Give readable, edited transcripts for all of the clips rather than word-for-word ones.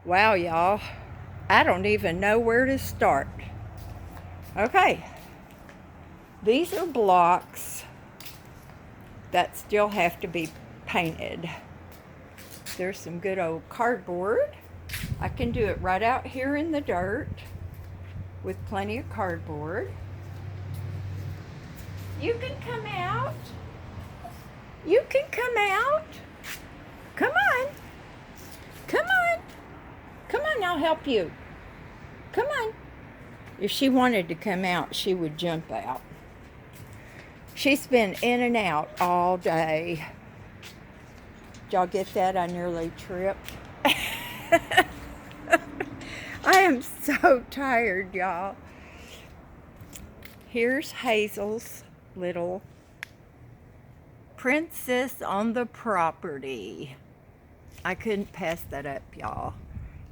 Wow, y'all. I don't even know where to start. Okay, these are blocks that still have to be painted. There's some good old cardboard. I can do it right out here in the dirt with plenty of cardboard. You can come out. You can come out. Come on. Come on. Come on, I'll help you. Come on. If she wanted to come out, she would jump out. She's been in and out all day. Did y'all get that? I nearly tripped. I am so tired, y'all. Here's Hazel's little princess on the property. I couldn't pass that up, y'all.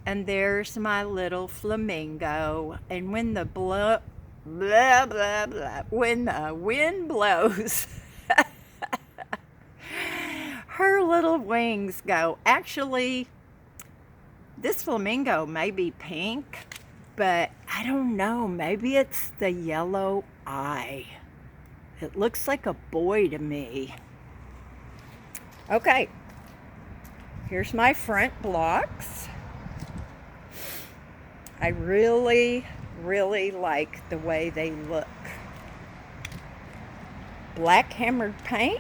And there's my little flamingo. And when the when the wind blows, her little wings go. Actually, this flamingo may be pink, but I don't know. Maybe it's the yellow eye. It looks like a boy to me. Okay, here's my front blocks. I really like the way they look. Black hammered paint,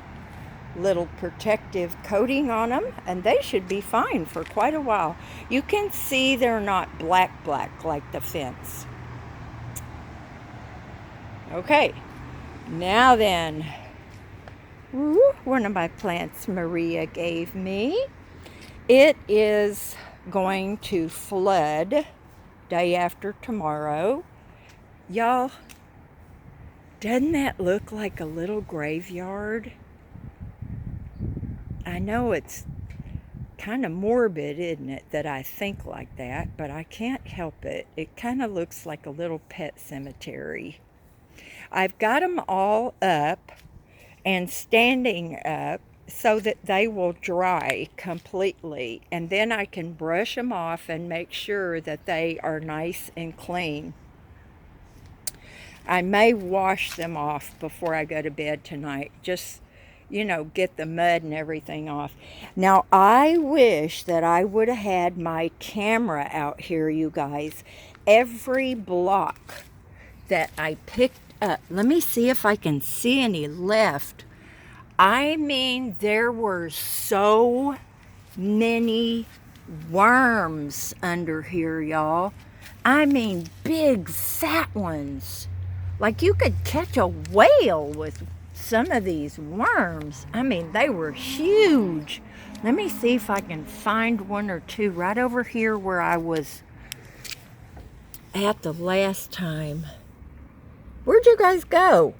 little protective coating on them, and they should be fine for quite a while. You can see they're not black like the fence. Okay, now then, one of my plants Maria gave me. It is going to flood day after tomorrow. Y'all, doesn't that look like a little graveyard? I know it's kind of morbid, isn't it, that I think like that, but I can't help it. It kind of looks like a little pet cemetery. I've got them all up and standing up so that they will dry completely, and then I can brush them off and make sure that they are nice and clean. I may wash them off before I go to bed tonight, just get the mud and everything off. Now, I wish that I would have had my camera out here, you guys. Every block that I picked up, let me see if I can see any left. I mean, there were so many worms under here, y'all. I mean, big fat ones. Like you could catch a whale with some of these worms. I mean, they were huge. Let me see if I can find one or two right over here where I was at the last time. Where'd you guys go?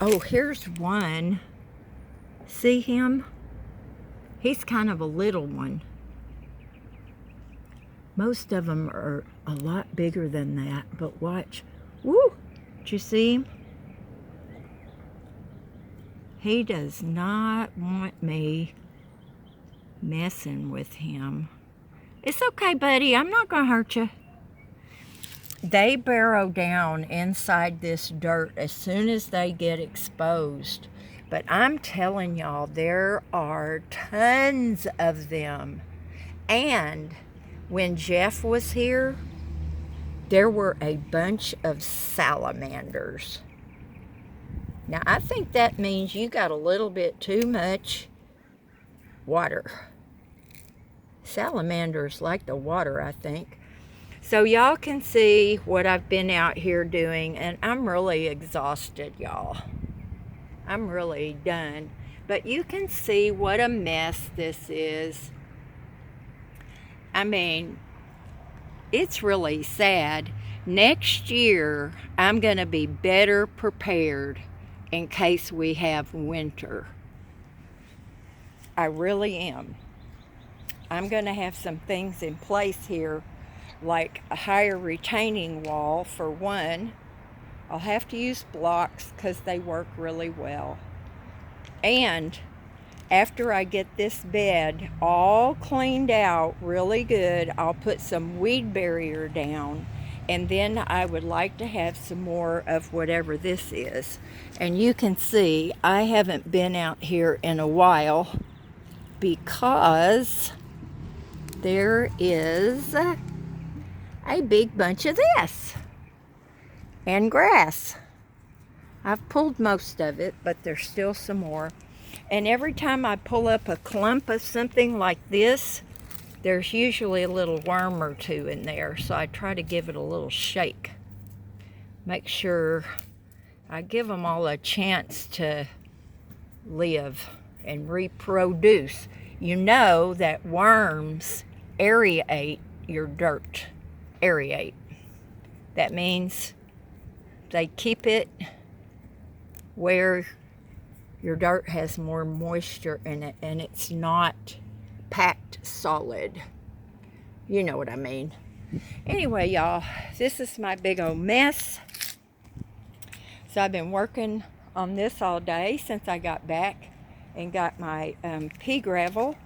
Oh, here's one. See him? He's kind of a little one. Most of them are a lot bigger than that, but watch. Woo! Did you see him? He does not want me messing with him. It's okay, buddy. I'm not going to hurt you. They burrow down inside this dirt as soon as they get exposed. But I'm telling y'all, there are tons of them. And when Jeff was here, there were a bunch of salamanders. Now, I think that means you got a little bit too much water. Salamanders like the water, I think. So y'all can see what I've been out here doing, and I'm really exhausted, y'all. I'm really done. But you can see what a mess this is. I mean, it's really sad. Next year, I'm going to be better prepared in case we have winter. I really am. I'm going to have some things in place here, like a higher retaining wall for one. I'll have to use blocks because they work really well. And after I get this bed all cleaned out really good, I'll put some weed barrier down, and then I would like to have some more of whatever this is. And you can see I haven't been out here in a while because there is a big bunch of this and grass. I've pulled most of it, but there's still some more. And every time I pull up a clump of something like this, there's usually a little worm or two in there. So I try to give it a little shake. Make sure I give them all a chance to live and reproduce. You know that worms aerate your dirt. Aerate. That means they keep it where your dirt has more moisture in it and it's not packed solid. You know what I mean. Anyway, y'all, this is my big old mess. So I've been working on this all day since I got back and got my pea gravel.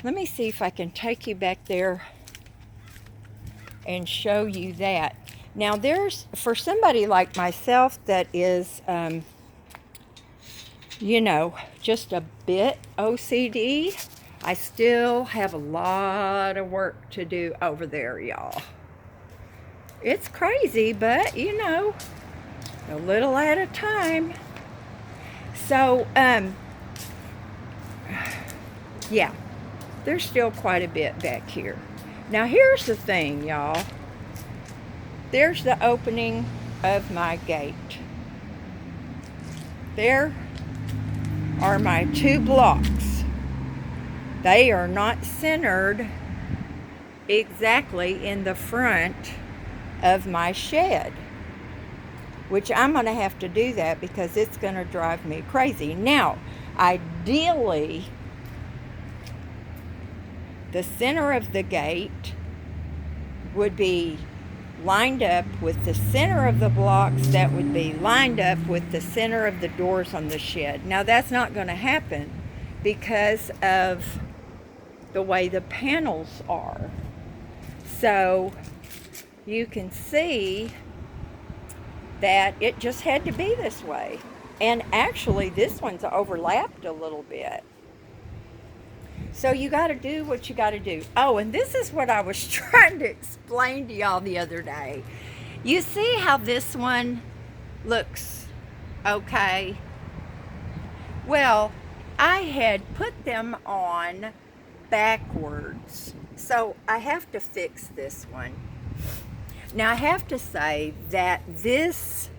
Let me see if I can take you back there and show you that. Now there's, for somebody like myself that is, you know, just a bit OCD, I still have a lot of work to do over there, y'all. It's crazy, but you know, a little at a time. So, yeah, there's still quite a bit back here. Now here's the thing, y'all. There's the opening of my gate. There are my 2 blocks. They are not centered exactly in the front of my shed, which I'm going to have to do that because it's going to drive me crazy. Now, ideally, the center of the gate would be lined up with the center of the blocks that would be lined up with the center of the doors on the shed. Now that's not going to happen because of the way the panels are. So you can see that it just had to be this way. And actually this one's overlapped a little bit. So you got to do what you got to do. Oh, and this is what I was trying to explain to y'all the other day. You see how this one looks okay? Well, I had put them on backwards. So I have to fix this one. Now I have to say that this,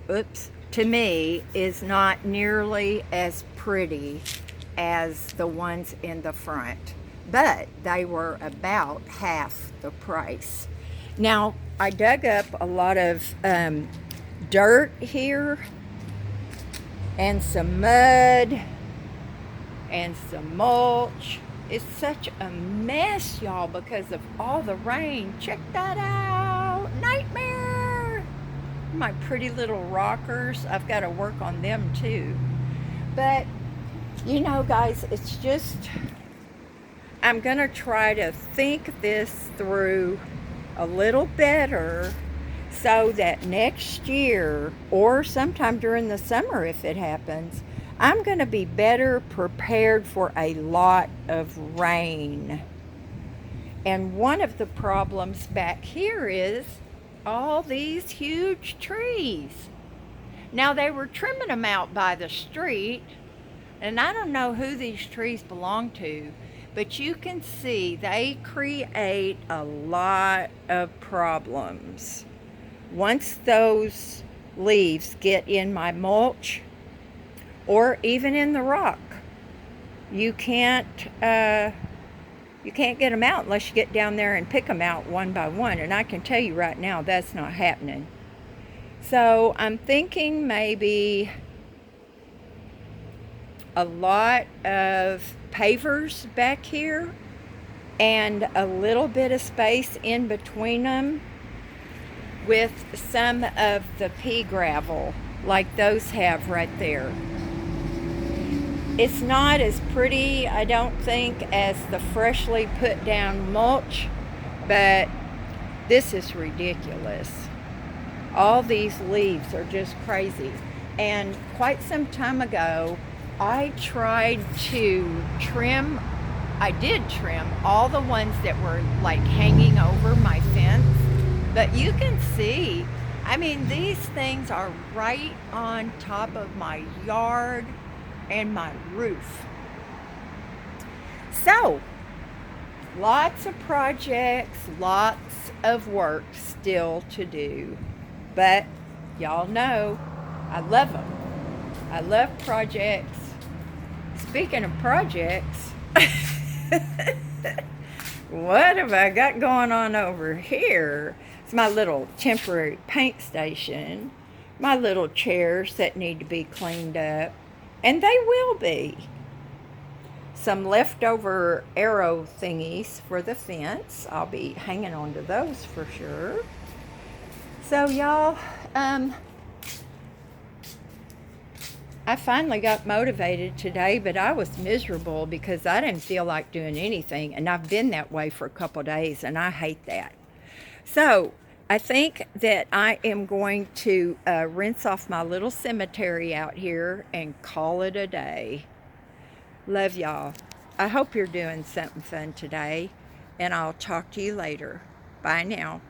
to me, is not nearly as pretty as the ones in the front, but they were about half the price. Now I dug up a lot of dirt here and some mud and some mulch. It's such a mess, y'all, because of all the rain. Check that out. Nightmare. My pretty little rockers, I've got to work on them too. But you know, guys, it's just, I'm going to try to think this through a little better so that next year or sometime during the summer, if it happens, I'm going to be better prepared for a lot of rain. And one of the problems back here is all these huge trees. Now, they were trimming them out by the street, and I don't know who these trees belong to, but you can see they create a lot of problems. Once those leaves get in my mulch, or even in the rock, you can't get them out unless you get down there and pick them out one by one. And I can tell you right now, that's not happening. So I'm thinking maybe a lot of pavers back here and a little bit of space in between them with some of the pea gravel like those have right there. It's not as pretty, I don't think, as the freshly put down mulch, but this is ridiculous. All these leaves are just crazy. And quite some time ago, I tried to trim, I did trim all the ones that were like hanging over my fence. But you can see, I mean, these things are right on top of my yard and my roof. So, lots of projects, lots of work still to do. But y'all know I love them. I love projects. Speaking of projects, what have I got going on over here? It's my little temporary paint station, my little chairs that need to be cleaned up, and they will be. Some leftover arrow thingies for the fence. I'll be hanging on to those for sure. So y'all, I finally got motivated today, but I was miserable because I didn't feel like doing anything, and I've been that way for a couple days, and I hate that. So I think that I am going to rinse off my little cemetery out here and call it a day. Love y'all. I hope you're doing something fun today, and I'll talk to you later. Bye now.